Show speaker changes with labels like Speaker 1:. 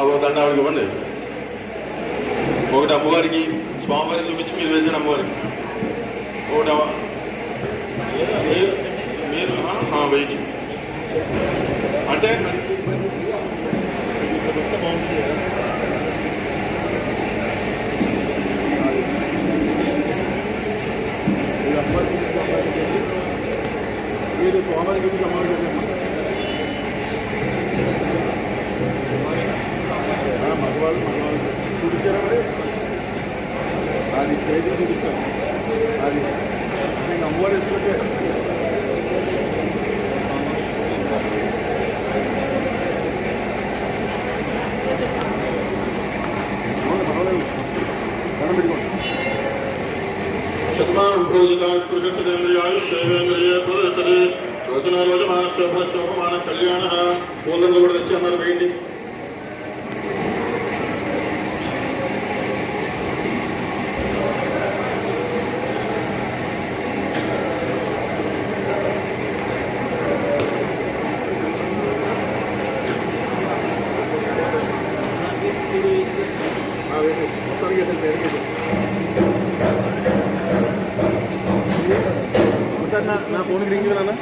Speaker 1: ఒక దండ ఆవిడకి ఇవ్వండి. ఒకటి అమ్మవారికి, స్వామివారికి చూపించి మీరు వేసిన అమ్మవారికి ఒకటి మీరు వెయ్యి అంటే బాగుంటుంది కదా. మీరు స్వామివారికి చూపించి అమ్మవారికి మగవాళ్ళు చూపించారా మరి? అది చేతికి చూపిస్తారు. అది నేను అమ్మవారు ఎత్తుకుంటే శతమానం రోజున రోజమాన శోభమాన కళ్యాణ పూలంగా కూడా తెచ్చి అన్నారు వేయండి. మొత్తానికి నా ఫోన్కి రింగ్ ఇవ్వాలన్నా.